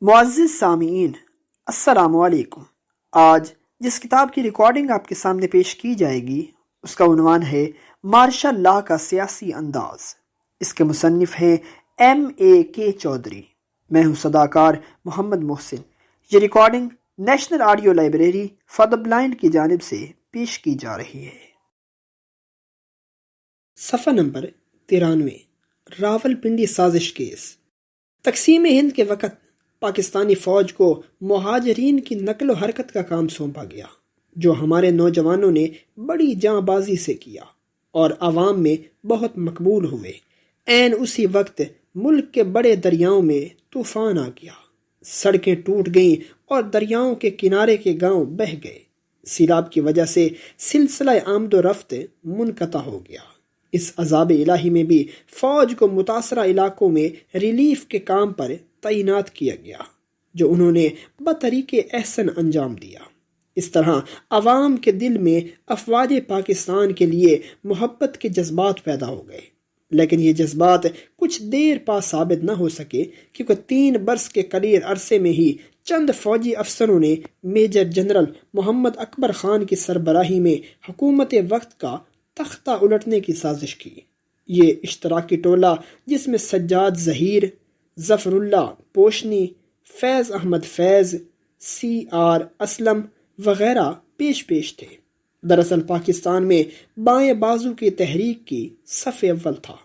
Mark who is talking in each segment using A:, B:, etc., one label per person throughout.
A: معزز سامعین، السلام علیکم۔ آج جس کتاب کی ریکارڈنگ آپ کے سامنے پیش کی جائے گی اس کا عنوان ہے مارشل لا کا سیاسی انداز۔ اس کے مصنف ہیں M.A.K. چودھری۔ میں ہوں صداکار محمد محسن۔ یہ recording national audio library for the blind کی جانب سے پیش کی جا رہی ہے۔ صفحہ نمبر 93، راولپنڈی سازش کیس۔ تقسیم ہند کے وقت پاکستانی فوج کو مہاجرین کی نقل و حرکت کا کام سونپا گیا، جو ہمارے نوجوانوں نے بڑی جاں بازی سے کیا اور عوام میں بہت مقبول ہوئے۔ عین اسی وقت ملک کے بڑے دریاؤں میں طوفان آ گیا، سڑکیں ٹوٹ گئیں اور دریاؤں کے کنارے کے گاؤں بہہ گئے۔ سیلاب کی وجہ سے سلسلہ آمد و رفت منقطع ہو گیا۔ اس عذاب الہی میں بھی فوج کو متاثرہ علاقوں میں ریلیف کے کام پر تعینات کیا گیا، جو انہوں نے بطریق احسن انجام دیا۔ اس طرح عوام کے دل میں افواج پاکستان کے لیے محبت کے جذبات پیدا ہو گئے، لیکن یہ جذبات کچھ دیر پا ثابت نہ ہو سکے، کیونکہ 3 برس کے قلیل عرصے میں ہی چند فوجی افسروں نے میجر جنرل محمد اکبر خان کی سربراہی میں حکومت وقت کا تختہ الٹنے کی سازش کی۔ یہ اشتراکی ٹولہ، جس میں سجاد ظہیر، ظفر اللہ پوشنی، فیض احمد فیض، C.R. اسلم وغیرہ پیش تھے، دراصل پاکستان میں بائیں بازو کی تحریک کی صف اول تھا۔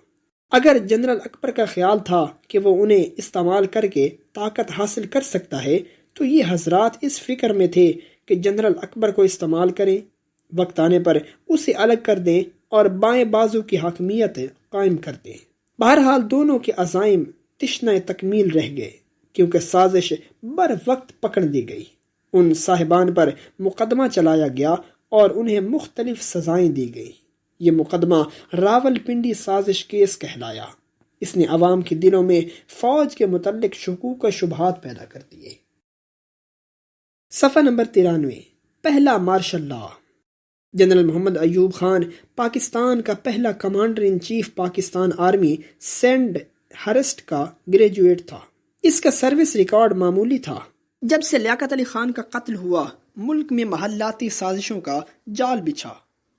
A: اگر جنرل اکبر کا خیال تھا کہ وہ انہیں استعمال کر کے طاقت حاصل کر سکتا ہے، تو یہ حضرات اس فکر میں تھے کہ جنرل اکبر کو استعمال کریں، وقت آنے پر اسے الگ کر دیں اور بائیں بازو کی حاکمیت قائم کر دیں۔ بہرحال دونوں کے عزائم تشنہ تکمیل رہ گئے، کیونکہ سازش بر وقت پکڑ لی گئی۔ ان صاحبان پر مقدمہ چلایا گیا اور انہیں مختلف سزائیں دی گئی۔ یہ مقدمہ راولپنڈی سازش کیس کہلایا۔ اس نے عوام کے دلوں میں فوج کے متعلق شکوک و شبہات پیدا کر دیے۔ صفحہ نمبر 93، پہلا martial law. General Muhammad Ayub Khan Pakistan کا پہلا commander in chief Pakistan army Sandhurst کا گریجویٹ تھا۔ اس کا سروس ریکارڈ معمولی تھا۔ جب سے لیاقت علی خان کا قتل ہوا، ملک میں محلاتی سازشوں کا جال بچھا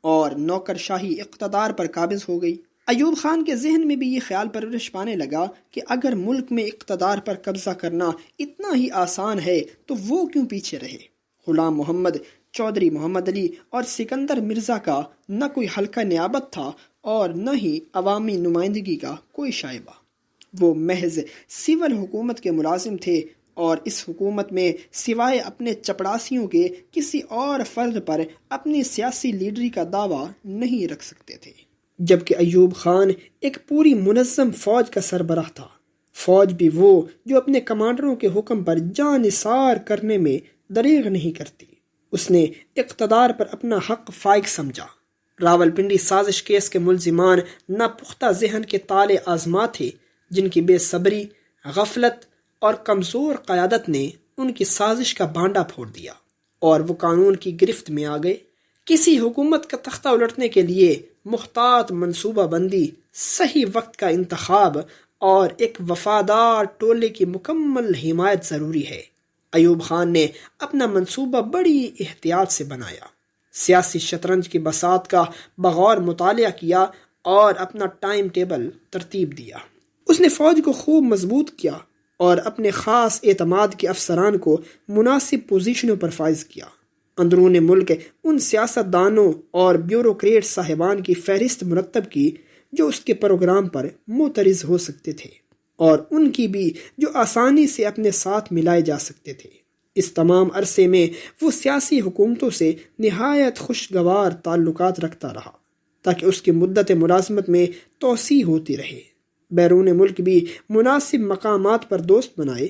A: اور نوکر شاہی اقتدار پر قابض ہو گئی۔ ایوب خان کے ذہن میں بھی یہ خیال پرورش پانے لگا کہ اگر ملک میں اقتدار پر قبضہ کرنا اتنا ہی آسان ہے تو وہ کیوں پیچھے رہے۔ غلام محمد، چودھری محمد علی اور سکندر مرزا کا نہ کوئی حلقہ نیابت تھا اور نہ ہی عوامی نمائندگی کا کوئی شائبہ۔ وہ محض سول حکومت کے ملازم تھے اور اس حکومت میں سوائے اپنے چپڑاسیوں کے کسی اور فرد پر اپنی سیاسی لیڈری کا دعویٰ نہیں رکھ سکتے تھے، جبکہ ایوب خان ایک پوری منظم فوج کا سربراہ تھا۔ فوج بھی وہ جو اپنے کمانڈروں کے حکم پر جاں نثار کرنے میں دریغ نہیں کرتی۔ اس نے اقتدار پر اپنا حق فائق سمجھا۔ راولپنڈی سازش کیس کے ملزمان ناپختہ ذہن کے طالع آزما تھے، جن کی بے صبری، غفلت اور کمزور قیادت نے ان کی سازش کا بانڈا پھوڑ دیا اور وہ قانون کی گرفت میں آ گئے۔ کسی حکومت کا تختہ الٹنے کے لیے محتاط منصوبہ بندی، صحیح وقت کا انتخاب اور ایک وفادار ٹولے کی مکمل حمایت ضروری ہے۔ ایوب خان نے اپنا منصوبہ بڑی احتیاط سے بنایا، سیاسی شطرنج کی بساط کا بغور مطالعہ کیا اور اپنا ٹائم ٹیبل ترتیب دیا۔ اس نے فوج کو خوب مضبوط کیا اور اپنے خاص اعتماد کے افسران کو مناسب پوزیشنوں پر فائز کیا۔ اندرون ملک ان سیاست دانوں اور بیوروکریٹ صاحبان کی فہرست مرتب کی جو اس کے پروگرام پر معترض ہو سکتے تھے، اور ان کی بھی جو آسانی سے اپنے ساتھ ملائے جا سکتے تھے۔ اس تمام عرصے میں وہ سیاسی حکومتوں سے نہایت خوشگوار تعلقات رکھتا رہا تاکہ اس کی مدت ملازمت میں توسیع ہوتی رہے۔ بیرون ملک بھی مناسب مقامات پر دوست بنائے۔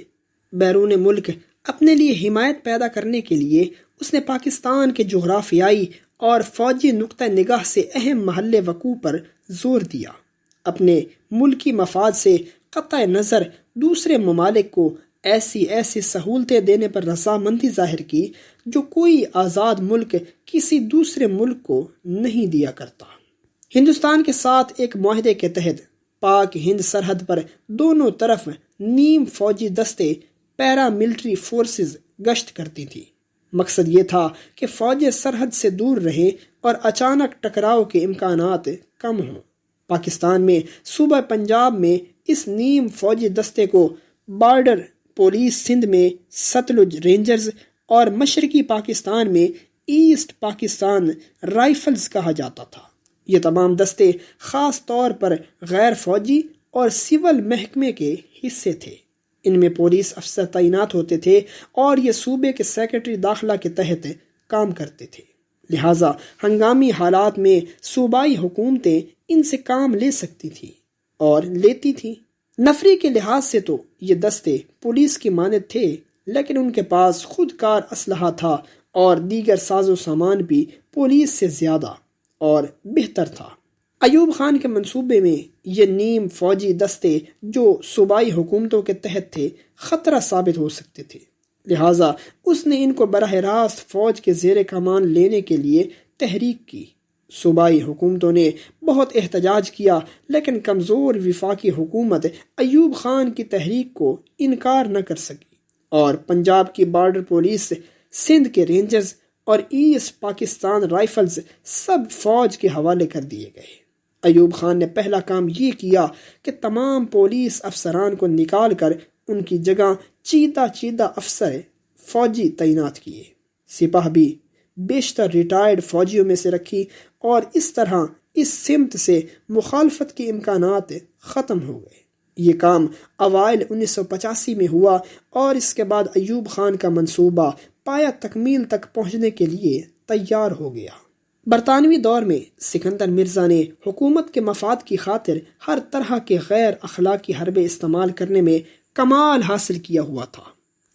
A: بیرون ملک اپنے لیے حمایت پیدا کرنے کے لیے اس نے پاکستان کے جغرافیائی اور فوجی نقطہ نگاہ سے اہم محل وقوع پر زور دیا۔ اپنے ملکی مفاد سے قطع نظر دوسرے ممالک کو ایسی سہولتیں دینے پر رضامندی ظاہر کی جو کوئی آزاد ملک کسی دوسرے ملک کو نہیں دیا کرتا۔ ہندوستان کے ساتھ ایک معاہدے کے تحت پاک ہند سرحد پر دونوں طرف نیم فوجی دستے پیرا ملٹری فورسز گشت کرتی تھیں۔ مقصد یہ تھا کہ فوجیں سرحد سے دور رہیں اور اچانک ٹکراؤ کے امکانات کم ہوں۔ پاکستان میں صوبہ پنجاب میں اس نیم فوجی دستے کو بارڈر پولیس سندھ میں ستلج رینجرز اور مشرقی پاکستان میں ایسٹ پاکستان رائفلز کہا جاتا تھا۔ یہ تمام دستے خاص طور پر غیر فوجی اور سول محکمے کے حصے تھے۔ ان میں پولیس افسر تعینات ہوتے تھے اور یہ صوبے کے سیکرٹری داخلہ کے تحت کام کرتے تھے، لہٰذا ہنگامی حالات میں صوبائی حکومتیں ان سے کام لے سکتی تھیں اور لیتی تھیں۔ نفری کے لحاظ سے تو یہ دستے پولیس کی مانند تھے، لیکن ان کے پاس خود کار اسلحہ تھا اور دیگر ساز و سامان بھی پولیس سے زیادہ اور بہتر تھا۔ ایوب خان کے منصوبے میں یہ نیم فوجی دستے جو صوبائی حکومتوں کے تحت تھے خطرہ ثابت ہو سکتے تھے، لہٰذا اس نے ان کو براہ راست فوج کے زیر کمان لینے کے لیے تحریک کی۔ صوبائی حکومتوں نے بہت احتجاج کیا، لیکن کمزور وفاقی حکومت ایوب خان کی تحریک کو انکار نہ کر سکی اور پنجاب کی بارڈر پولیس، سندھ کے رینجرز اور ایسٹ پاکستان رائفلز سب فوج کے حوالے کر دیے گئے۔ ایوب خان نے پہلا کام یہ کیا کہ تمام پولیس افسران کو نکال کر ان کی جگہ چیدہ افسر فوجی تعینات کیے۔ سپاہ بھی بیشتر ریٹائرڈ فوجیوں میں سے رکھی اور اس طرح اس سمت سے مخالفت کے امکانات ختم ہو گئے۔ یہ کام اوائل 1985 میں ہوا اور اس کے بعد ایوب خان کا منصوبہ پایہ تکمیل تک پہنچنے کے لیے تیار ہو گیا۔ برطانوی دور میں سکندر مرزا نے حکومت کے مفاد کی خاطر ہر طرح کے غیر اخلاقی حربے استعمال کرنے میں کمال حاصل کیا ہوا تھا۔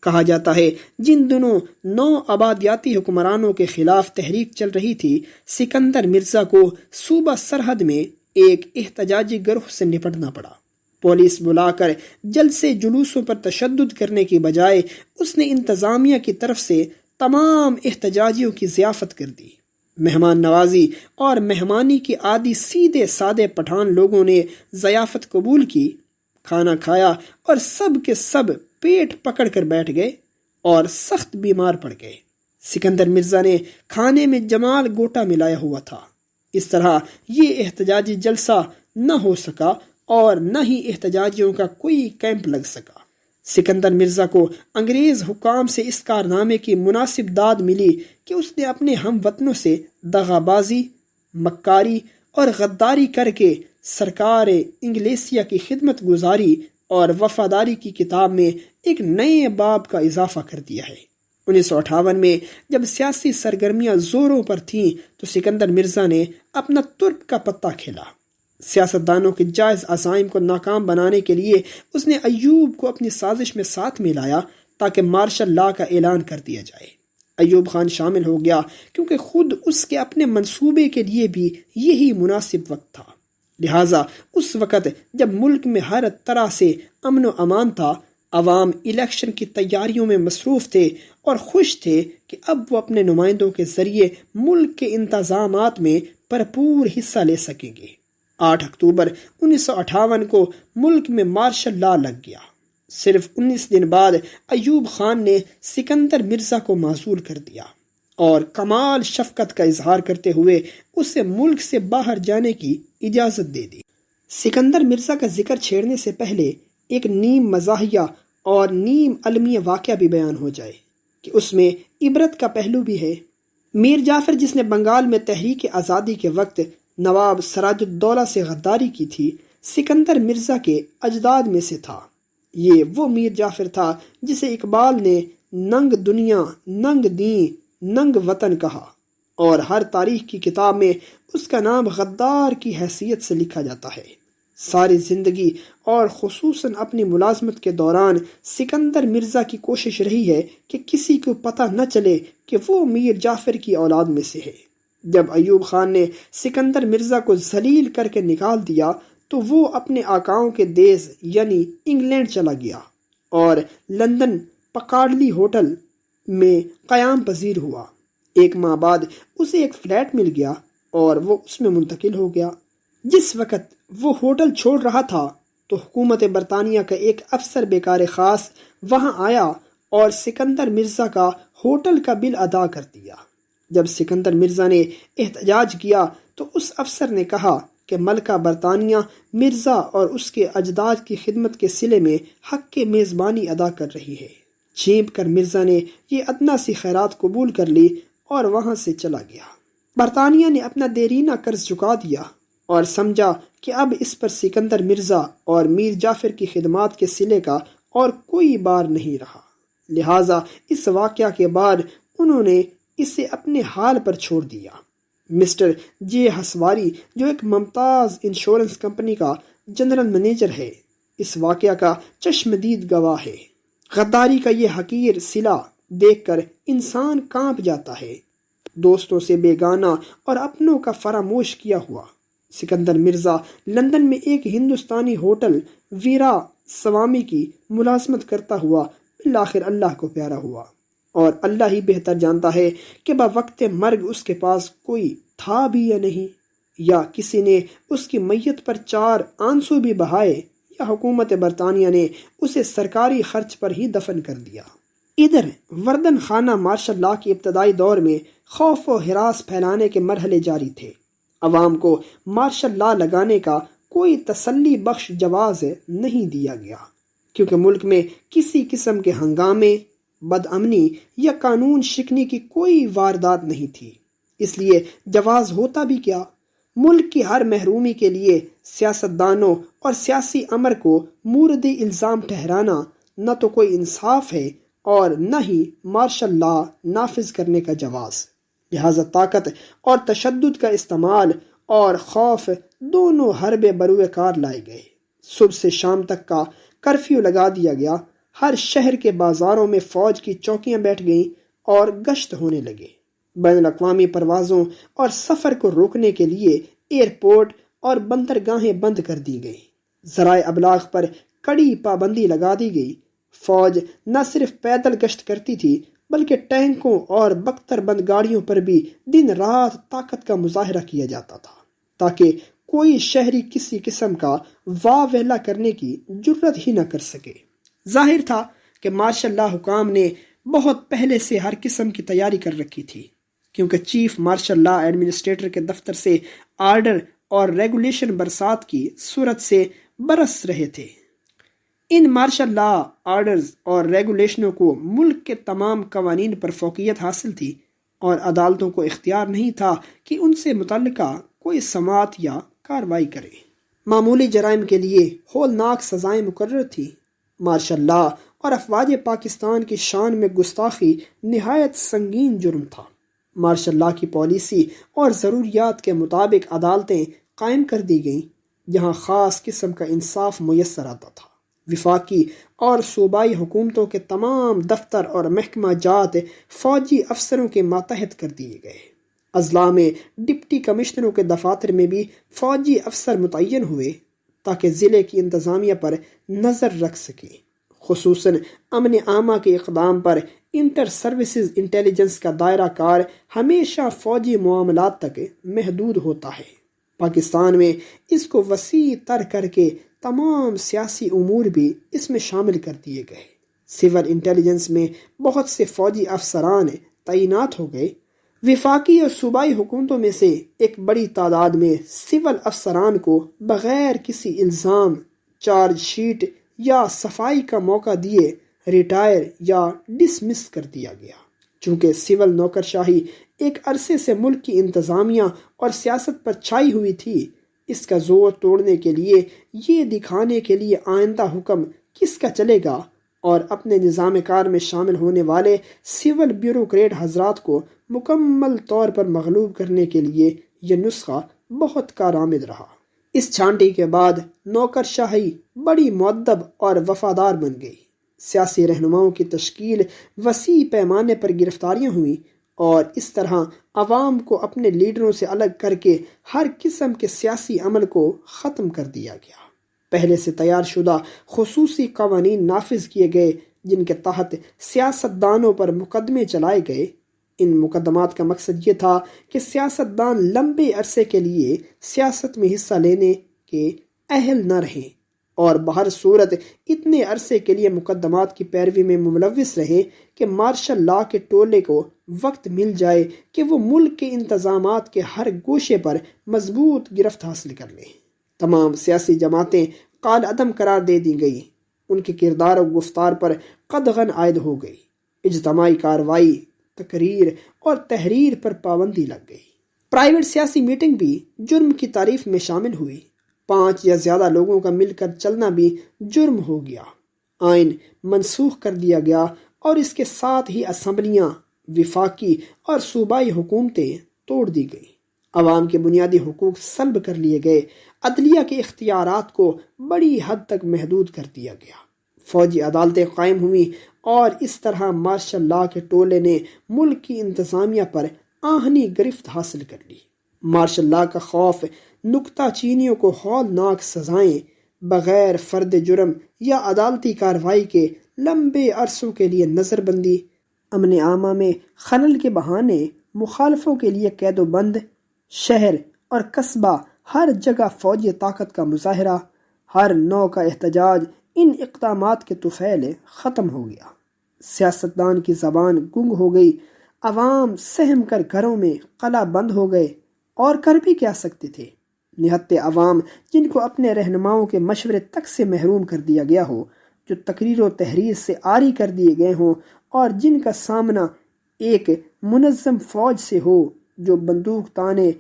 A: کہا جاتا ہے جن دنوں 9 آبادیاتی حکمرانوں کے خلاف تحریک چل رہی تھی، سکندر مرزا کو صوبہ سرحد میں ایک احتجاجی گروہ سے نپٹنا پڑا۔ پولیس بلا کر جلسے جلوسوں پر تشدد کرنے کی بجائے اس نے انتظامیہ کی طرف سے تمام احتجاجیوں کی ضیافت کر دی۔ مہمان نوازی اور مہمانی کی عادی سیدھے سادے پٹھان لوگوں نے ضیافت قبول کی، کھانا کھایا اور سب کے سب پیٹ پکڑ کر بیٹھ گئے اور سخت بیمار پڑ گئے۔ سکندر مرزا نے کھانے میں جمال گوٹا ملایا ہوا تھا۔ اس طرح یہ احتجاجی جلسہ نہ ہو سکا اور نہ ہی احتجاجیوں کا کوئی کیمپ لگ سکا۔ سکندر مرزا کو انگریز حکام سے اس کارنامے کی مناسب داد ملی کہ اس نے اپنے ہم وطنوں سے دغا بازی، مکاری اور غداری کر کے سرکار انگلیسیہ کی خدمت گزاری اور وفاداری کی کتاب میں ایک نئے باب کا اضافہ کر دیا ہے۔ 1958 میں جب سیاسی سرگرمیاں زوروں پر تھیں تو سکندر مرزا نے اپنا ترک کا پتہ کھیلا۔ سیاستدانوں کے جائز عزائم کو ناکام بنانے کے لیے اس نے ایوب کو اپنی سازش میں ساتھ ملایا تاکہ مارشل لا کا اعلان کر دیا جائے۔ ایوب خان شامل ہو گیا کیونکہ خود اس کے اپنے منصوبے کے لیے بھی یہی مناسب وقت تھا۔ لہٰذا اس وقت جب ملک میں ہر طرح سے امن و امان تھا، عوام الیکشن کی تیاریوں میں مصروف تھے اور خوش تھے کہ اب وہ اپنے نمائندوں کے ذریعے ملک کے انتظامات میں بھرپور حصہ لے سکیں گے۔ 8 اکتوبر 1958 کو ملک میں مارشل لا لگ گیا۔ صرف 19 دن بعد ایوب خان نے سکندر مرزا کو معزول کر دیا اور کمال شفقت کا اظہار کرتے ہوئے اسے ملک سے باہر جانے کی اجازت دے دی۔ سکندر مرزا کا ذکر چھیڑنے سے پہلے ایک نیم مزاحیہ اور نیم علمیہ واقعہ بھی بیان ہو جائے کہ اس میں عبرت کا پہلو بھی ہے۔ میر جعفر، جس نے بنگال میں تحریک آزادی کے وقت نواب سراج الدولہ سے غداری کی تھی، سکندر مرزا کے اجداد میں سے تھا۔ یہ وہ میر جعفر تھا جسے اقبال نے ننگ دنیا ننگ دین ننگ وطن کہا، اور ہر تاریخ کی کتاب میں اس کا نام غدار کی حیثیت سے لکھا جاتا ہے۔ ساری زندگی اور خصوصاً اپنی ملازمت کے دوران سکندر مرزا کی کوشش رہی ہے کہ کسی کو پتہ نہ چلے کہ وہ میر جعفر کی اولاد میں سے ہے۔ جب ایوب خان نے سکندر مرزا کو ذلیل کر کے نکال دیا تو وہ اپنے آقاؤں کے دیس یعنی انگلینڈ چلا گیا اور لندن پکارڈلی ہوٹل میں قیام پذیر ہوا۔ 1 ماہ بعد اسے ایک فلیٹ مل گیا اور وہ اس میں منتقل ہو گیا۔ جس وقت وہ ہوٹل چھوڑ رہا تھا تو حکومت برطانیہ کا ایک افسر بیکار خاص وہاں آیا اور سکندر مرزا کا ہوٹل کا بل ادا کر دیا۔ جب سکندر مرزا نے احتجاج کیا تو اس افسر نے کہا کہ ملکہ برطانیہ مرزا اور اس کے اجداد کی خدمت کے صلے میں حق کے میزبانی ادا کر رہی ہے۔ چینپ کر مرزا نے یہ ادنا سی خیرات قبول کر لی اور وہاں سے چلا گیا۔ برطانیہ نے اپنا دیرینہ قرض چکا دیا اور سمجھا کہ اب اس پر سکندر مرزا اور میر جعفر کی خدمات کے صلے کا اور کوئی بار نہیں رہا، لہٰذا اس واقعہ کے بعد انہوں نے اسے اپنے حال پر چھوڑ دیا۔ مسٹر جے ہسواری جو ایک ممتاز انشورنس کمپنی کا جنرل مینیجر ہے، اس واقعہ کا چشمدید گواہ ہے۔ غداری کا یہ حقیر صلہ دیکھ کر انسان کانپ جاتا ہے، دوستوں سے بیگانہ اور اپنوں کا فراموش کیا ہوا۔ سکندر مرزا لندن میں ایک ہندوستانی ہوٹل ویرا سوامی کی ملازمت کرتا ہوا بالآخر اللہ کو پیارا ہوا، اور اللہ ہی بہتر جانتا ہے کہ بوقت مرگ اس کے پاس کوئی تھا بھی یا نہیں، یا کسی نے اس کی میت پر 4 آنسو بھی بہائے، یا حکومت برطانیہ نے اسے سرکاری خرچ پر ہی دفن کر دیا۔ ادھر وردن خانہ مارشل لا کے ابتدائی دور میں خوف و ہراس پھیلانے کے مرحلے جاری تھے۔ عوام کو مارشل لا لگانے کا کوئی تسلی بخش جواز نہیں دیا گیا، کیونکہ ملک میں کسی قسم کے ہنگامے، بد امنی یا قانون شکنی کی کوئی واردات نہیں تھی، اس لیے جواز ہوتا بھی کیا؟ ملک کی ہر محرومی کے لیے سیاستدانوں اور سیاسی امر کو مورد الزام ٹھہرانا نہ تو کوئی انصاف ہے اور نہ ہی مارشل لا نافذ کرنے کا جواز، لہذا طاقت اور تشدد کا استعمال اور خوف دونوں حربے بروئے کار لائے گئے۔ صبح سے شام تک کا کرفیو لگا دیا گیا، ہر شہر کے بازاروں میں فوج کی چوکیاں بیٹھ گئیں اور گشت ہونے لگے۔ بین الاقوامی پروازوں اور سفر کو روکنے کے لیے ایئرپورٹ اور بندرگاہیں بند کر دی گئی، ذرائع ابلاغ پر کڑی پابندی لگا دی گئی۔ فوج نہ صرف پیدل گشت کرتی تھی بلکہ ٹینکوں اور بختر بند گاڑیوں پر بھی دن رات طاقت کا مظاہرہ کیا جاتا تھا، تاکہ کوئی شہری کسی قسم کا واہ ویلا کرنے کی جرت ہی نہ کر سکے۔ ظاہر تھا کہ مارشل لا حکام نے بہت پہلے سے ہر قسم کی تیاری کر رکھی تھی، کیونکہ چیف مارشل لا ایڈمنسٹریٹر کے دفتر سے آرڈر اور ریگولیشن برسات کی صورت سے برس رہے تھے۔ ان مارشل لا آرڈرز اور ریگولیشنوں کو ملک کے تمام قوانین پر فوقیت حاصل تھی، اور عدالتوں کو اختیار نہیں تھا کہ ان سے متعلقہ کوئی سماعت یا کارروائی کرے۔ معمولی جرائم کے لیے ہولناک سزائیں مقرر تھیں۔ مارشل لا اور افواج پاکستان کی شان میں گستاخی نہایت سنگین جرم تھا۔ مارشل لا کی پالیسی اور ضروریات کے مطابق عدالتیں قائم کر دی گئیں، جہاں خاص قسم کا انصاف میسر آتا تھا۔ وفاقی اور صوبائی حکومتوں کے تمام دفتر اور محکمہ جات فوجی افسروں کے ماتحت کر دیے گئے۔ اضلاع میں ڈپٹی کمشنروں کے دفاتر میں بھی فوجی افسر متعین ہوئے تاکہ ضلع کی انتظامیہ پر نظر رکھ سکیں۔ خصوصاً امن عامہ کے اقدام پر انٹر سروسز انٹیلیجنس کا دائرہ کار ہمیشہ فوجی معاملات تک محدود ہوتا ہے۔ پاکستان میں اس کو وسیع تر کر کے تمام سیاسی امور بھی اس میں شامل کر دیے گئے۔ سول انٹیلیجنس میں بہت سے فوجی افسران تعینات ہو گئے۔ وفاقی اور صوبائی حکومتوں میں سے ایک بڑی تعداد میں سول افسران کو بغیر کسی الزام، چارج شیٹ یا صفائی کا موقع دیے ریٹائر یا ڈسمس کر دیا گیا۔ چونکہ سول نوکرشاہی ایک عرصے سے ملک کی انتظامیہ اور سیاست پر چھائی ہوئی تھی، اس کا زور توڑنے کے لیے یہ دکھانے کے لیے آئندہ حکم کس کا چلے گا اور اپنے نظام کار میں شامل ہونے والے سول بیوروکریٹ حضرات کو مکمل طور پر مغلوب کرنے کے لیے یہ نسخہ بہت کارآمد رہا۔ اس چھانٹی کے بعد نوکرشاہی بڑی مؤدب اور وفادار بن گئی۔ سیاسی رہنماؤں کی تشکیل، وسیع پیمانے پر گرفتاریاں ہوئیں، اور اس طرح عوام کو اپنے لیڈروں سے الگ کر کے ہر قسم کے سیاسی عمل کو ختم کر دیا گیا۔ پہلے سے تیار شدہ خصوصی قوانین نافذ کیے گئے جن کے تحت سیاستدانوں پر مقدمے چلائے گئے۔ ان مقدمات کا مقصد یہ تھا کہ سیاستدان لمبے عرصے کے لیے سیاست میں حصہ لینے کے اہل نہ رہیں، اور بہر صورت اتنے عرصے کے لیے مقدمات کی پیروی میں ملوث رہے کہ مارشل لا کے ٹولے کو وقت مل جائے کہ وہ ملک کے انتظامات کے ہر گوشے پر مضبوط گرفت حاصل کر لیں۔ تمام سیاسی جماعتیں قال عدم قرار دے دی گئی، ان کے کردار و گفتار پر قدغن عائد ہو گئی، اجتماعی کارروائی، تقریر اور تحریر پر پابندی لگ گئی۔ پرائیویٹ سیاسی میٹنگ بھی جرم کی تعریف میں شامل ہوئی، 5 یا زیادہ لوگوں کا مل کر چلنا بھی جرم ہو گیا۔ آئین منسوخ کر دیا گیا اور اس کے ساتھ ہی اسمبلیاں، وفاقی اور صوبائی حکومتیں توڑ دی گئی، عوام کے بنیادی حقوق سلب کر لیے گئے، عدلیہ کے اختیارات کو بڑی حد تک محدود کر دیا گیا، فوجی عدالتیں قائم ہوئیں اور اس طرح مارشل لا کے ٹولے نے ملک کی انتظامیہ پر آہنی گرفت حاصل کر لی۔ مارشل لا کا خوف نکتہ چینیوں کو ہولناک سزائیں، بغیر فرد جرم یا عدالتی کارروائی کے لمبے عرصوں کے لیے نظر بندی، امن عامہ میں خلل کے بہانے مخالفوں کے لیے قید و بند، شہر اور قصبہ ہر جگہ فوجی طاقت کا مظاہرہ، ہر نوع کا احتجاج، ان اقدامات کے طفیل ختم ہو گیا۔ سیاستدان کی زبان گنگ ہو گئی، عوام سہم کر گھروں میں قلعہ بند ہو گئے، اور کر بھی کیا سکتے تھے؟ نہتے عوام جن کو اپنے رہنماؤں کے مشورے تک سے محروم کر دیا گیا ہو، جو تقریر و تحریر سے عاری کر دیے گئے ہوں، اور جن کا سامنا ایک منظم فوج سے ہو جو بندوق تانے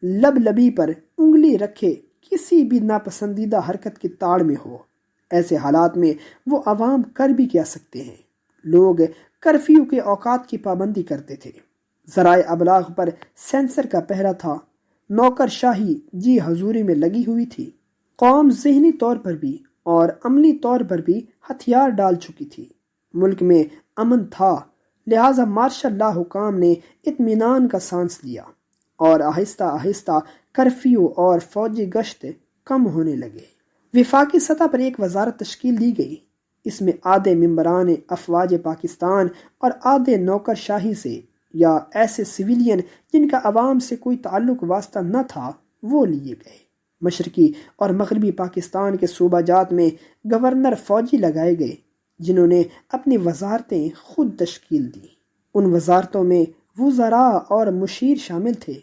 A: لب لبی پر انگلی رکھے کسی بھی ناپسندیدہ حرکت کی تاڑ میں ہو، ایسے حالات میں وہ عوام کر بھی کیا سکتے ہیں؟ لوگ کرفیو کے اوقات کی پابندی کرتے تھے، ذرائع ابلاغ پر سینسر کا پہرا تھا، نوکر شاہی جی حضوری میں لگی ہوئی تھی، قوم ذہنی طور پر بھی اور عملی طور پر بھی ہتھیار ڈال چکی تھی، ملک میں امن تھا، لہٰذا مارشل لا حکام نے اطمینان کا سانس لیا، اور آہستہ آہستہ کرفیو اور فوجی گشت کم ہونے لگے۔ وفاقی سطح پر ایک وزارت تشکیل دی گئی، اس میں آدھے ممبران افواج پاکستان اور آدھے نوکر شاہی سے یا ایسے سویلین جن کا عوام سے کوئی تعلق واسطہ نہ تھا وہ لیے گئے۔ مشرقی اور مغربی پاکستان کے صوبہ جات میں گورنر فوجی لگائے گئے جنہوں نے اپنی وزارتیں خود تشکیل دی۔ ان وزارتوں میں وزراء اور مشیر شامل تھے۔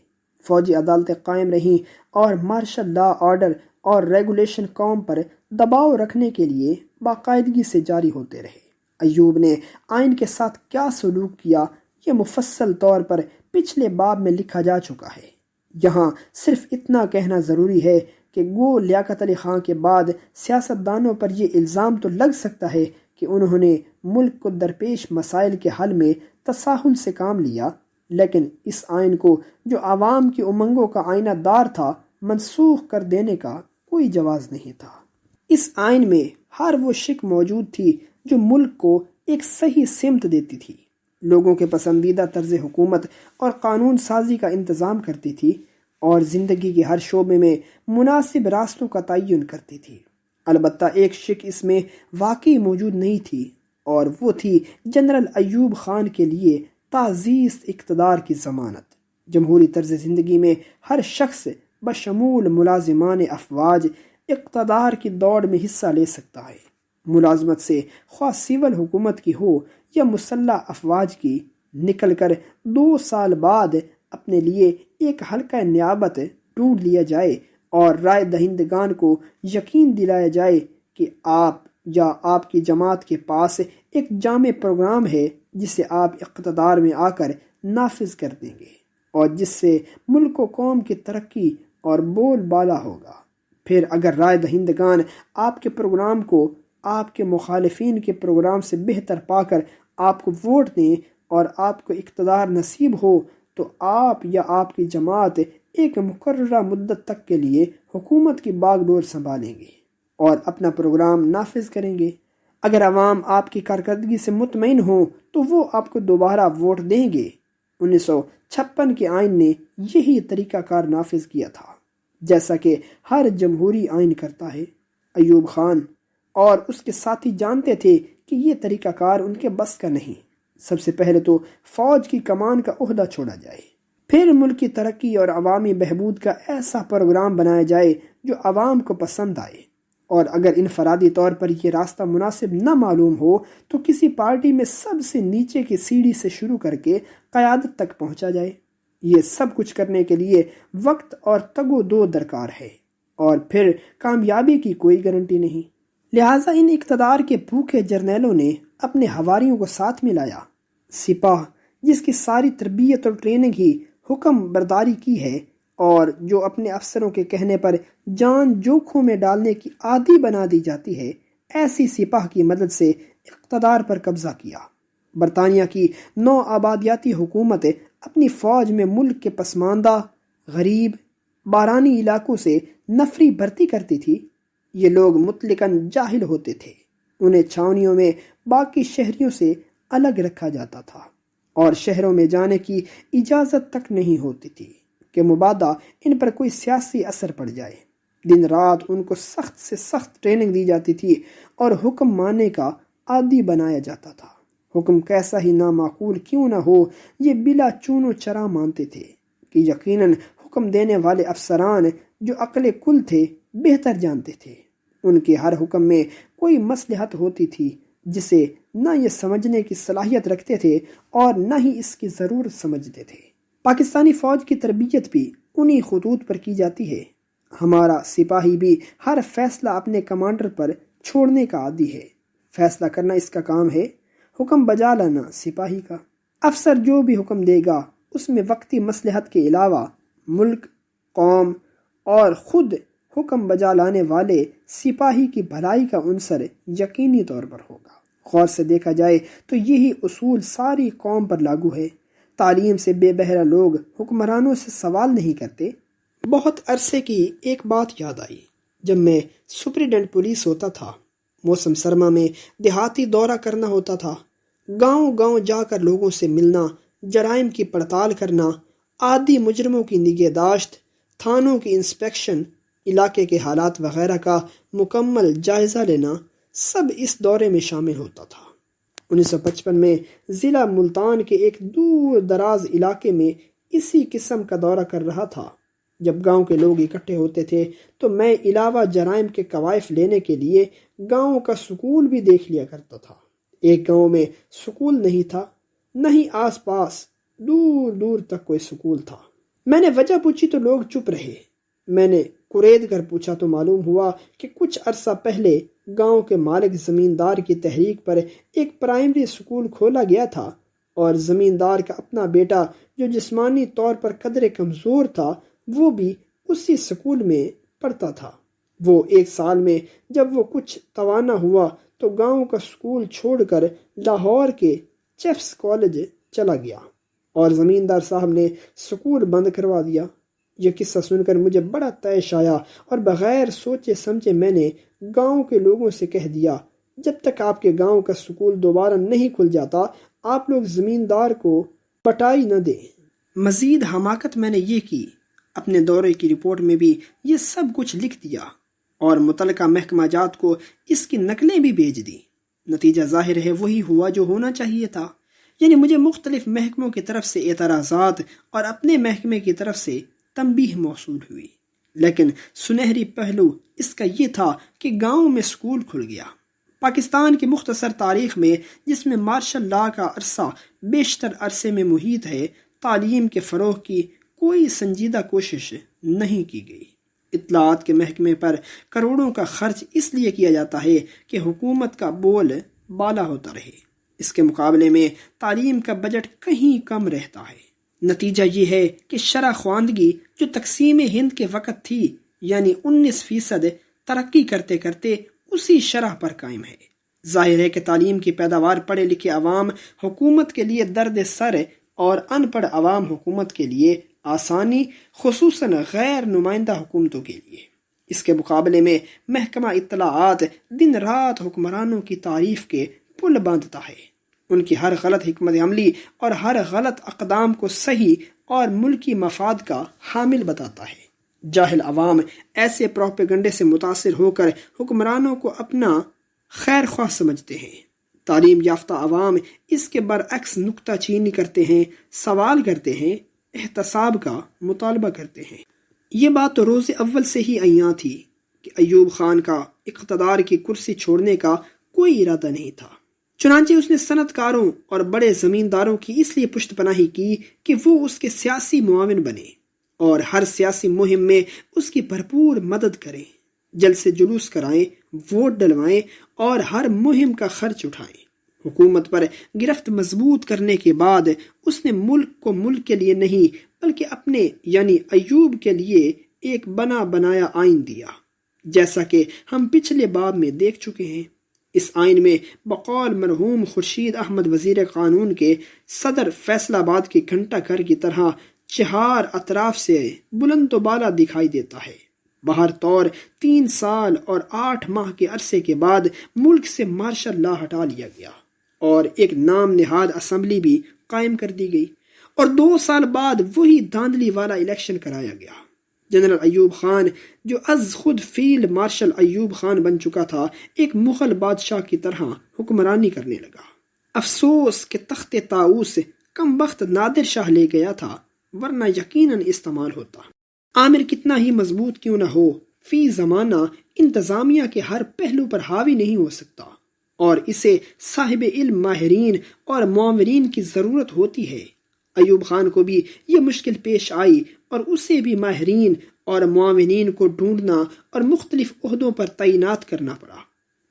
A: فوجی عدالتیں قائم رہیں اور مارشل لا آرڈر اور ریگولیشن قوم پر دباؤ رکھنے کے لیے باقاعدگی سے جاری ہوتے رہے۔ ایوب نے آئین کے ساتھ کیا سلوک کیا یہ مفصل طور پر پچھلے باب میں لکھا جا چکا ہے، یہاں صرف اتنا کہنا ضروری ہے کہ گو لیاقت علی خان کے بعد سیاستدانوں پر یہ الزام تو لگ سکتا ہے کہ انہوں نے ملک کو درپیش مسائل کے حل میں تساہل سے کام لیا، لیکن اس آئین کو جو عوام کی امنگوں کا آئینہ دار تھا منسوخ کر دینے کا کوئی جواز نہیں تھا۔ اس آئین میں ہر وہ شک موجود تھی جو ملک کو ایک صحیح سمت دیتی تھی، لوگوں کے پسندیدہ طرز حکومت اور قانون سازی کا انتظام کرتی تھی، اور زندگی کے ہر شعبے میں مناسب راستوں کا تعین کرتی تھی۔ البتہ ایک شک اس میں واقعی موجود نہیں تھی، اور وہ تھی جنرل ایوب خان کے لیے تعزیز اقتدار کی ضمانت۔ جمہوری طرز زندگی میں ہر شخص بشمول ملازمان افواج اقتدار کی دوڑ میں حصہ لے سکتا ہے۔ ملازمت سے خواہ سول حکومت کی ہو یا مسلح افواج کی، نکل کر 2 سال بعد اپنے لیے ایک حلقہ نیابت ڈھونڈ لیا جائے اور رائے دہندگان کو یقین دلایا جائے کہ آپ یا آپ کی جماعت کے پاس ایک جامع پروگرام ہے جسے آپ اقتدار میں آ کر نافذ کر دیں گے اور جس سے ملک و قوم کی ترقی اور بول بالا ہوگا۔ پھر اگر رائے دہندگان آپ کے پروگرام کو آپ کے مخالفین کے پروگرام سے بہتر پا کر آپ کو ووٹ دیں اور آپ کو اقتدار نصیب ہو تو آپ یا آپ کی جماعت ایک مقررہ مدت تک کے لیے حکومت کی باغ ڈور سنبھالیں گے اور اپنا پروگرام نافذ کریں گے۔ اگر عوام آپ کی کارکردگی سے مطمئن ہوں تو وہ آپ کو دوبارہ ووٹ دیں گے۔ 1956 کے آئین نے یہی طریقہ کار نافذ کیا تھا، جیسا کہ ہر جمہوری آئین کرتا ہے۔ ایوب خان اور اس کے ساتھی جانتے تھے کہ یہ طریقہ کار ان کے بس کا نہیں۔ سب سے پہلے تو فوج کی کمان کا عہدہ چھوڑا جائے، پھر ملک کی ترقی اور عوامی بہبود کا ایسا پروگرام بنایا جائے جو عوام کو پسند آئے، اور اگر انفرادی طور پر یہ راستہ مناسب نہ معلوم ہو تو کسی پارٹی میں سب سے نیچے کی سیڑھی سے شروع کر کے قیادت تک پہنچا جائے۔ یہ سب کچھ کرنے کے لیے وقت اور تگ و دو درکار ہے، اور پھر کامیابی کی کوئی گارنٹی نہیں۔ لہٰذا ان اقتدار کے بھوکے جرنیلوں نے اپنے حواریوں کو ساتھ میں لایا۔ سپاہ، جس کی ساری تربیت اور ٹریننگ ہی حکم برداری کی ہے، اور جو اپنے افسروں کے کہنے پر جان جوکھوں میں ڈالنے کی عادی بنا دی جاتی ہے، ایسی سپاہ کی مدد سے اقتدار پر قبضہ کیا۔ برطانیہ کی نو آبادیاتی حکومت اپنی فوج میں ملک کے پسماندہ، غریب، بارانی علاقوں سے نفری بھرتی کرتی تھی۔ یہ لوگ مطلقاً جاہل ہوتے تھے، انہیں چھاونیوں میں باقی شہریوں سے الگ رکھا جاتا تھا، اور شہروں میں جانے کی اجازت تک نہیں ہوتی تھی کہ مبادا ان پر کوئی سیاسی اثر پڑ جائے۔ دن رات ان کو سخت سے سخت ٹریننگ دی جاتی تھی اور حکم ماننے کا عادی بنایا جاتا تھا۔ حکم کیسا ہی نامعقول کیوں نہ ہو، یہ بلا چون و چرا مانتے تھے کہ یقیناً حکم دینے والے افسران جو عقل کل تھے بہتر جانتے تھے۔ ان کے ہر حکم میں کوئی مصلحت ہوتی تھی جسے نہ یہ سمجھنے کی صلاحیت رکھتے تھے اور نہ ہی اس کی ضرورت سمجھتے تھے۔ پاکستانی فوج کی تربیت بھی انہی خطوط پر کی جاتی ہے۔ ہمارا سپاہی بھی ہر فیصلہ اپنے کمانڈر پر چھوڑنے کا عادی ہے۔ فیصلہ کرنا اس کا کام ہے، حکم بجا لانا سپاہی کا۔ افسر جو بھی حکم دے گا اس میں وقتی مصلحت کے علاوہ ملک، قوم اور خود حکم بجا لانے والے سپاہی کی بھلائی کا عنصر یقینی طور پر ہوگا۔ غور سے دیکھا جائے تو یہی اصول ساری قوم پر لاگو ہے۔ تعلیم سے بے بہرہ لوگ حکمرانوں سے سوال نہیں کرتے۔ بہت عرصے کی ایک بات یاد آئی، جب میں سپرنٹینڈنٹ پولیس ہوتا تھا، موسم سرما میں دیہاتی دورہ کرنا ہوتا تھا، گاؤں گاؤں جا کر لوگوں سے ملنا، جرائم کی پڑتال کرنا، عادی مجرموں کی نگہداشت، تھانوں کی انسپیکشن، علاقے کے حالات وغیرہ کا مکمل جائزہ لینا، سب اس دورے میں شامل ہوتا تھا۔ 1955 میں ضلع ملتان کے ایک دور دراز علاقے میں اسی قسم کا دورہ کر رہا تھا۔ جب گاؤں کے لوگ اکٹھے ہوتے تھے تو میں علاوہ جرائم کے کوائف لینے کے لیے گاؤں کا سکول بھی دیکھ لیا کرتا تھا۔ ایک گاؤں میں سکول نہیں تھا، نہ ہی آس پاس دور دور تک کوئی سکول تھا۔ میں نے وجہ پوچھی تو لوگ چپ رہے۔ میں نے کرید کر پوچھا تو معلوم ہوا کہ کچھ عرصہ پہلے گاؤں کے مالک زمیندار کی تحریک پر ایک پرائمری سکول کھولا گیا تھا، اور زمیندار کا اپنا بیٹا جو جسمانی طور پر قدرے کمزور تھا وہ بھی اسی سکول میں پڑھتا تھا۔ وہ ایک سال میں جب وہ کچھ توانا ہوا تو گاؤں کا سکول چھوڑ کر لاہور کے چیفس کالج چلا گیا، اور زمیندار صاحب نے سکول بند کروا دیا۔ یہ قصہ سن کر مجھے بڑا طیش آیا، اور بغیر سوچے سمجھے میں نے گاؤں کے لوگوں سے کہہ دیا، جب تک آپ کے گاؤں کا سکول دوبارہ نہیں کھل جاتا آپ لوگ زمیندار کو پٹائی نہ دیں۔ مزید حماقت میں نے یہ کی، اپنے دورے کی رپورٹ میں بھی یہ سب کچھ لکھ دیا اور متعلقہ محکمہ جات کو اس کی نقلیں بھی بھیج دی۔ نتیجہ ظاہر ہے وہی ہوا جو ہونا چاہیے تھا، یعنی مجھے مختلف محکموں کی طرف سے اعتراضات اور اپنے محکمے کی طرف سے تنبیہ موصول ہوئی، لیکن سنہری پہلو اس کا یہ تھا کہ گاؤں میں سکول کھل گیا۔ پاکستان کی مختصر تاریخ میں، جس میں مارشل لاء کا عرصہ بیشتر عرصے میں محیط ہے، تعلیم کے فروغ کی کوئی سنجیدہ کوشش نہیں کی گئی۔ اطلاعات کے محکمے پر کروڑوں کا خرچ اس لیے کیا جاتا ہے کہ حکومت کا بول بالا ہوتا رہے، اس کے مقابلے میں تعلیم کا بجٹ کہیں کم رہتا ہے۔ نتیجہ یہ ہے کہ شرح خواندگی جو تقسیم ہند کے وقت تھی، یعنی 19% ترقی کرتے کرتے اسی شرح پر قائم ہے۔ ظاہر ہے کہ تعلیم کی پیداوار پڑھے لکھے عوام حکومت کے لیے درد سر اور ان پڑھ عوام حکومت کے لیے آسانی، خصوصاً غیر نمائندہ حکومتوں کے لیے۔ اس کے مقابلے میں محکمہ اطلاعات دن رات حکمرانوں کی تعریف کے پل باندھتا ہے، ان کی ہر غلط حکمت عملی اور ہر غلط اقدام کو صحیح اور ملکی مفاد کا حامل بتاتا ہے۔ جاہل عوام ایسے پروپیگنڈے سے متاثر ہو کر حکمرانوں کو اپنا خیر خواہ سمجھتے ہیں۔ تعلیم یافتہ عوام اس کے برعکس نکتہ چینی کرتے ہیں، سوال کرتے ہیں، احتساب کا مطالبہ کرتے ہیں۔ یہ بات تو روز اول سے ہی عیاں تھی۔ کہ ایوب خان کا اقتدار کی کرسی چھوڑنے کا کوئی ارادہ نہیں تھا۔ چنانچہ اس نے صنعت کاروں اور بڑے زمینداروں کی اس لیے پشت پناہی کی کہ وہ اس کے سیاسی معاون بنے اور ہر سیاسی مہم میں اس کی بھرپور مدد کریں، جلسے جلوس کرائیں، ووٹ ڈلوائیں اور ہر مہم کا خرچ اٹھائیں۔ حکومت پر گرفت مضبوط کرنے کے بعد اس نے ملک کو ملک کے لیے نہیں بلکہ اپنے یعنی ایوب کے لیے ایک بنا بنایا آئین دیا، جیسا کہ ہم پچھلے باب میں دیکھ چکے ہیں۔ اس آئین میں بقول مرحوم خورشید احمد وزیر قانون کے صدر فیصل آباد کے گھنٹہ گھر کی طرح چہار اطراف سے بلند و بالا دکھائی دیتا ہے۔ بہر طور 3 سال اور 8 ماہ کے عرصے کے بعد ملک سے مارشل لا ہٹا لیا گیا اور ایک نام نہاد اسمبلی بھی قائم کر دی گئی، اور 2 سال بعد وہی دھاندلی والا الیکشن کرایا گیا۔ جنرل ایوب خان جو از خود فیلڈ مارشل ایوب خان بن چکا تھا، ایک مغل بادشاہ کی طرح حکمرانی کرنے لگا۔ افسوس کہ تخت طاؤس کم بخت نادر شاہ لے گیا تھا، ورنہ یقیناً استعمال ہوتا۔ عامر کتنا ہی مضبوط کیوں نہ ہو، فی زمانہ انتظامیہ کے ہر پہلو پر حاوی نہیں ہو سکتا، اور اسے صاحب علم ماہرین اور معاورین کی ضرورت ہوتی ہے۔ ایوب خان کو بھی یہ مشکل پیش آئی اور اسے بھی ماہرین اور معاونین کو ڈھونڈنا اور مختلف عہدوں پر تعینات کرنا پڑا،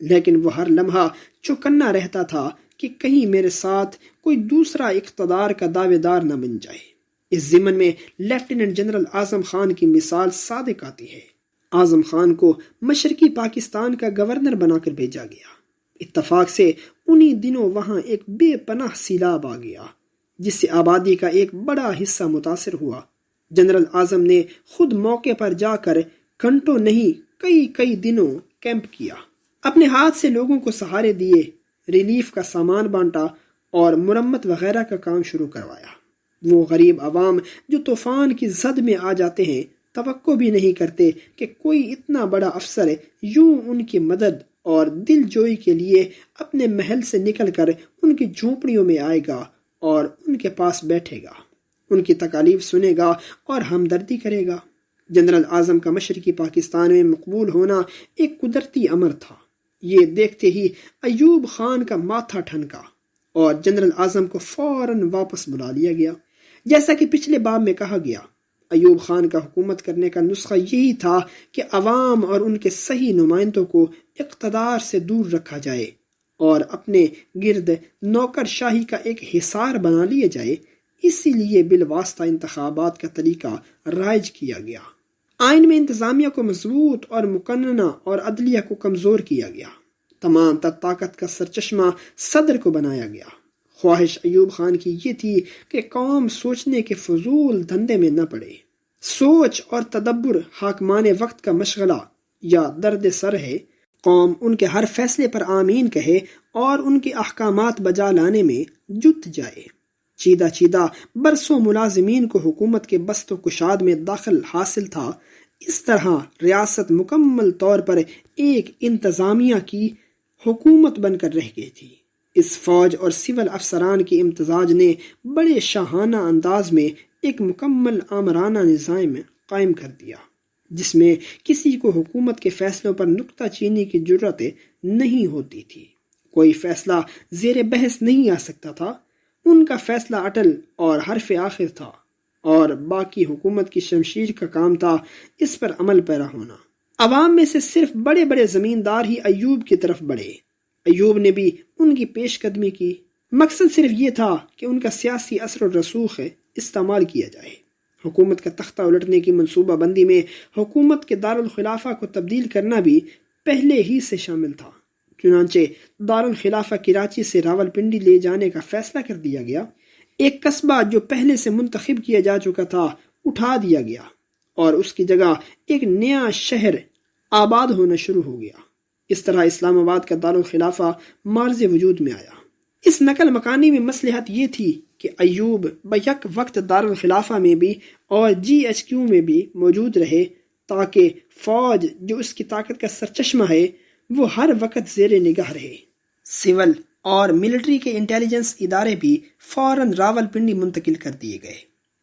A: لیکن وہ ہر لمحہ چوکنا رہتا تھا کہ کہیں میرے ساتھ کوئی دوسرا اقتدار کا دعوے دار نہ بن جائے۔ اس ضمن میں لیفٹیننٹ جنرل اعظم خان کی مثال صادق آتی ہے۔ اعظم خان کو مشرقی پاکستان کا گورنر بنا کر بھیجا گیا۔ اتفاق سے انہی دنوں وہاں ایک بے پناہ سیلاب آ گیا، جس سے آبادی کا ایک بڑا حصہ متاثر ہوا۔ جنرل اعظم نے خود موقع پر جا کر گھنٹوں نہیں کئی دنوں کیمپ کیا، اپنے ہاتھ سے لوگوں کو سہارے دیے، ریلیف کا سامان بانٹا اور مرمت وغیرہ کا کام شروع کروایا۔ وہ غریب عوام جو طوفان کی زد میں آ جاتے ہیں، توقع بھی نہیں کرتے کہ کوئی اتنا بڑا افسر یوں ان کی مدد اور دل جوئی کے لیے اپنے محل سے نکل کر ان کی جھونپڑیوں میں آئے گا اور ان کے پاس بیٹھے گا، ان کی تکالیف سنے گا اور ہمدردی کرے گا۔ جنرل اعظم کا مشرقی پاکستان میں مقبول ہونا ایک قدرتی امر تھا۔ یہ دیکھتے ہی ایوب خان کا ماتھا ٹھنکا اور جنرل اعظم کو فوراً واپس بلا لیا گیا۔ جیسا کہ پچھلے باب میں کہا گیا، ایوب خان کا حکومت کرنے کا نسخہ یہی تھا کہ عوام اور ان کے صحیح نمائندوں کو اقتدار سے دور رکھا جائے اور اپنے گرد نوکر شاہی کا ایک حصار بنا لیا جائے۔ اسی لیے بالواسطہ انتخابات کا طریقہ رائج کیا گیا۔ آئین میں انتظامیہ کو مضبوط اور مقننہ اور عدلیہ کو کمزور کیا گیا۔ تمام طاقت کا سرچشمہ صدر کو بنایا گیا۔ خواہش ایوب خان کی یہ تھی کہ قوم سوچنے کے فضول دھندے میں نہ پڑے۔ سوچ اور تدبر حاکمان وقت کا مشغلہ یا درد سر ہے۔ قوم ان کے ہر فیصلے پر آمین کہے اور ان کے احکامات بجا لانے میں جت جائے۔ چیدہ برسوں ملازمین کو حکومت کے بست و کشاد میں داخل حاصل تھا۔ اس طرح ریاست مکمل طور پر ایک انتظامیہ کی حکومت بن کر رہ گئی تھی۔ اس فوج اور سول افسران کے امتزاج نے بڑے شاہانہ انداز میں ایک مکمل آمرانہ نظام قائم کر دیا، جس میں کسی کو حکومت کے فیصلوں پر نکتہ چینی کی جرت نہیں ہوتی تھی۔ کوئی فیصلہ زیر بحث نہیں آ سکتا تھا۔ ان کا فیصلہ اٹل اور حرف آخر تھا، اور باقی حکومت کی شمشیر کا کام تھا اس پر عمل پیرا ہونا۔ عوام میں سے صرف بڑے بڑے زمیندار ہی ایوب کی طرف بڑھے۔ ایوب نے بھی ان کی پیش قدمی کی۔ مقصد صرف یہ تھا کہ ان کا سیاسی اثر و رسوخ استعمال کیا جائے۔ حکومت کا تختہ الٹنے کی منصوبہ بندی میں حکومت کے دارالخلافہ کو تبدیل کرنا بھی پہلے ہی سے شامل تھا۔ چنانچہ دارالخلافہ کراچی سے راولپنڈی لے جانے کا فیصلہ کر دیا گیا۔ ایک قصبہ جو پہلے سے منتخب کیا جا چکا تھا اٹھا دیا گیا اور اس کی جگہ ایک نیا شہر آباد ہونا شروع ہو گیا۔ اس طرح اسلام آباد کا دارالخلافہ معرض وجود میں آیا۔ اس نقل مکانی میں مصلحت یہ تھی کہ ایوب بیک وقت دارالخلافہ میں بھی اور GHQ میں بھی موجود رہے، تاکہ فوج جو اس کی طاقت کا سرچشمہ ہے وہ ہر وقت زیر نگاہ رہے۔ سول اور ملٹری کے انٹیلیجنس ادارے بھی فوراً راولپنڈی منتقل کر دیے گئے۔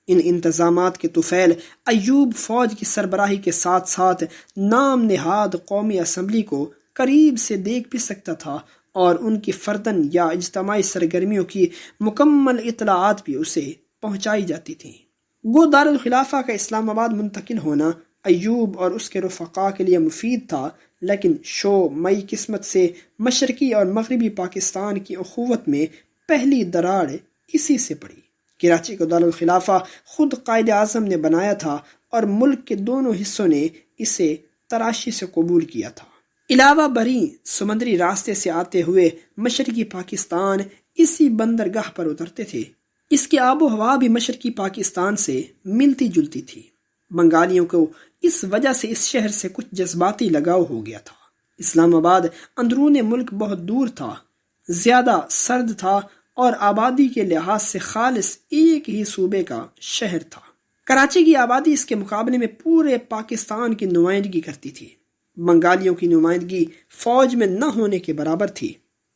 A: ان انتظامات کے طفیل ایوب فوج کی سربراہی کے ساتھ ساتھ نام نہاد قومی اسمبلی کو قریب سے دیکھ بھی سکتا تھا اور ان کی فردن یا اجتماعی سرگرمیوں کی مکمل اطلاعات بھی اسے پہنچائی جاتی تھیں۔ گو دارالخلافہ کا اسلام آباد منتقل ہونا ایوب اور اس کے رفقا کے لیے مفید تھا، لیکن شو مئی قسمت سے مشرقی اور مغربی پاکستان کی اخوت میں پہلی دراڑ اسی سے پڑی۔ کراچی کو دارالخلافہ خود قائد اعظم نے بنایا تھا اور ملک کے دونوں حصوں نے اسے تراشی سے قبول کیا تھا۔ علاوہ بری سمندری راستے سے آتے ہوئے مشرقی پاکستان اسی بندرگاہ پر اترتے تھے۔ اس کی آب و ہوا بھی مشرقی پاکستان سے ملتی جلتی تھی۔ بنگالیوں کو اس وجہ سے اس شہر سے کچھ جذباتی لگاؤ ہو گیا تھا۔ اسلام آباد اندرون ملک بہت دور تھا، زیادہ سرد تھا اور آبادی کے لحاظ سے خالص ایک ہی صوبے کا شہر تھا۔ کراچی کی آبادی اس کے مقابلے میں پورے پاکستان کی نمائندگی کرتی تھی۔ بنگالیوں کی نمائندگی فوج میں نہ ہونے کے برابر تھی۔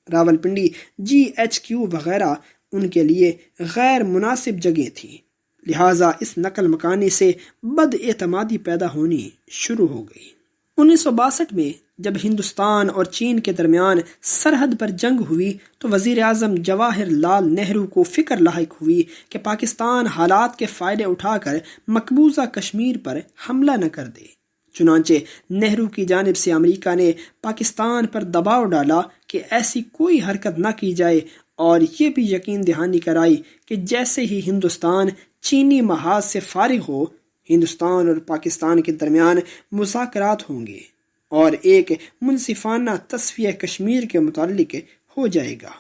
A: راولپنڈی، GHQ وغیرہ ان کے لیے غیر مناسب جگہ تھی، لہٰذا اس نقل مکانی سے بد اعتمادی پیدا ہونی شروع ہو گئی۔ 1962 میں جب ہندوستان اور چین کے درمیان سرحد پر جنگ ہوئی تو وزیر اعظم جواہر لال نہرو کو فکر لاحق ہوئی کہ پاکستان حالات کے فائدے اٹھا کر مقبوضہ کشمیر پر حملہ نہ کر دے۔ چنانچہ نہرو کی جانب سے امریکہ نے پاکستان پر دباؤ ڈالا کہ ایسی کوئی حرکت نہ کی جائے اور یہ بھی یقین دہانی کرائی کہ جیسے ہی ہندوستان چینی محاذ سے فارغ ہو، ہندوستان اور پاکستان کے درمیان مذاکرات ہوں گے اور ایک منصفانہ تصفیہ کشمیر کے متعلق ہو جائے گا۔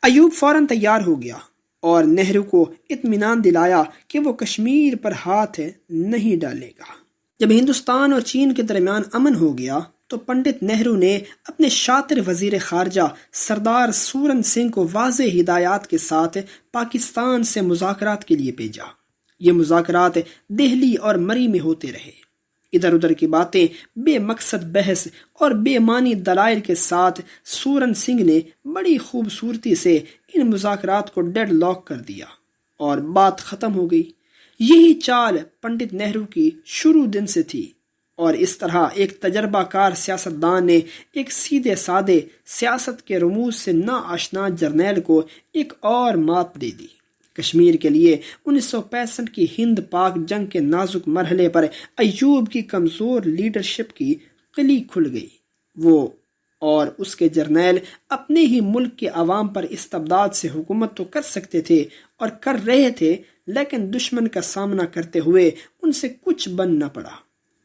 A: ایوب فوراً تیار ہو گیا اور نہرو کو اطمینان دلایا کہ وہ کشمیر پر ہاتھ نہیں ڈالے گا۔ جب ہندوستان اور چین کے درمیان امن ہو گیا تو پنڈت نہرو نے اپنے شاطر وزیر خارجہ سردار سورن سنگھ کو واضح ہدایات کے ساتھ پاکستان سے مذاکرات کے لیے بھیجا۔ یہ مذاکرات دہلی اور مری میں ہوتے رہے۔ ادھر ادھر کی باتیں، بے مقصد بحث اور بے معنی دلائل کے ساتھ سورن سنگھ نے بڑی خوبصورتی سے ان مذاکرات کو ڈیڈ لاک کر دیا اور بات ختم ہو گئی۔ یہی چال پنڈت نہرو کی شروع دن سے تھی اور اس طرح ایک تجربہ کار سیاستدان نے ایک سیدھے سادے سیاست کے رموز سے نا آشنا جرنیل کو ایک اور مات دے دی۔ کشمیر کے لیے 1965 کی ہند پاک جنگ کے نازک مرحلے پر ایوب کی کمزور لیڈرشپ کی قلی کھل گئی۔ وہ اور اس کے جرنیل اپنے ہی ملک کے عوام پر استبداد سے حکومت تو کر سکتے تھے اور کر رہے تھے، لیکن دشمن کا سامنا کرتے ہوئے ان سے کچھ بن نہ پڑا۔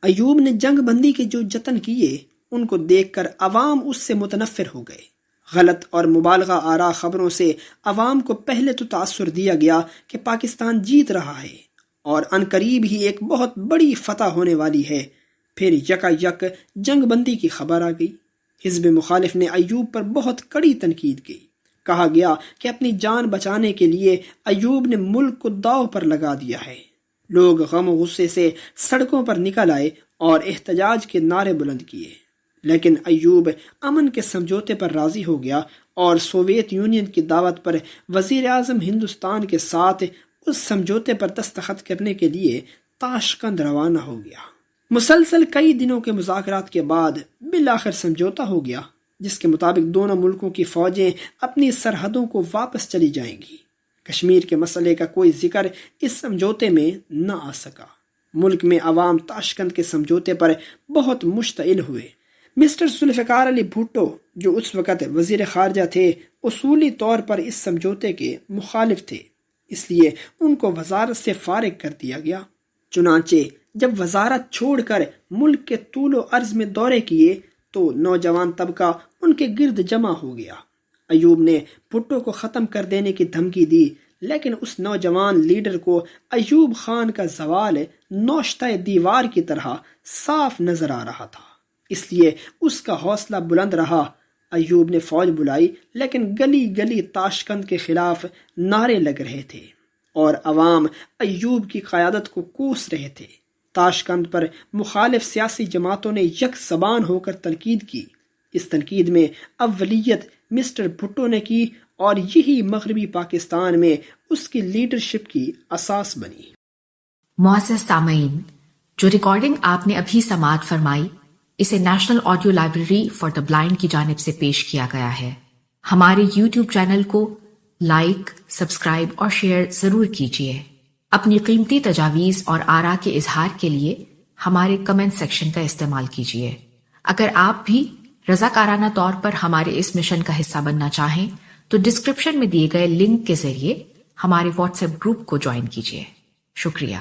A: ایوب نے جنگ بندی کے جو جتن کیے ان کو دیکھ کر عوام اس سے متنفر ہو گئے۔ غلط اور مبالغہ آرا خبروں سے عوام کو پہلے تو تاثر دیا گیا کہ پاکستان جیت رہا ہے اور عنقریب ہی ایک بہت بڑی فتح ہونے والی ہے۔ پھر یکا یک جنگ بندی کی خبر آ گئی۔ حزب مخالف نے ایوب پر بہت کڑی تنقید کی۔ کہا گیا کہ اپنی جان بچانے کے لیے ایوب نے ملک کو داؤ پر لگا دیا ہے۔ لوگ غم و غصے سے سڑکوں پر نکل آئے اور احتجاج کے نعرے بلند کیے، لیکن ایوب امن کے سمجھوتے پر راضی ہو گیا اور سوویت یونین کی دعوت پر وزیر اعظم ہندوستان کے ساتھ اس سمجھوتے پر دستخط کرنے کے لیے تاشقند روانہ ہو گیا۔ مسلسل کئی دنوں کے مذاکرات کے بعد بالآخر سمجھوتا ہو گیا، جس کے مطابق دونوں ملکوں کی فوجیں اپنی سرحدوں کو واپس چلی جائیں گی۔ کشمیر کے مسئلے کا کوئی ذکر اس سمجھوتے میں نہ آ سکا۔ ملک میں عوام تاشقند کے سمجھوتے پر بہت مشتعل ہوئے۔ مسٹر ذوالفقار علی بھٹو جو اس وقت وزیر خارجہ تھے، اصولی طور پر اس سمجھوتے کے مخالف تھے، اس لیے ان کو وزارت سے فارغ کر دیا گیا۔ چنانچہ جب وزارت چھوڑ کر ملک کے طول و عرض میں دورے کیے تو نوجوان طبقہ ان کے گرد جمع ہو گیا۔ ایوب نے بھٹو کو ختم کر دینے کی دھمکی دی، لیکن اس نوجوان لیڈر کو ایوب خان کا زوال نوشتہ دیوار کی طرح صاف نظر آ رہا تھا، اس لیے اس کا حوصلہ بلند رہا۔ ایوب نے فوج بلائی، لیکن گلی گلی تاشقند کے خلاف نعرے لگ رہے تھے اور عوام ایوب کی قیادت کو کوس رہے تھے۔ تاشقند پر مخالف سیاسی جماعتوں نے یک زبان ہو کر تنقید کی۔ اس تنقید میں اولیت مسٹر بھٹو نے کی اور یہی مغربی پاکستان میں اس کی لیڈرشپ کی اساس بنی۔
B: معزز سامعین، جو ریکارڈنگ آپ نے ابھی سماعت فرمائی اسے national audio library for the blind کی جانب سے پیش کیا گیا ہے۔ ہمارے یوٹیوب چینل کو لائک، سبسکرائب اور شیئر ضرور کیجیے۔ اپنی قیمتی تجاویز اور آراء کے اظہار کے لیے ہمارے کمنٹ سیکشن کا استعمال کیجیے۔ اگر آپ بھی رضاکارانہ طور پر ہمارے اس مشن کا حصہ بننا چاہیں تو ڈسکرپشن میں دیے گئے لنک کے ذریعے ہمارے واٹس ایپ گروپ کو جوائن کیجیے۔ شکریہ۔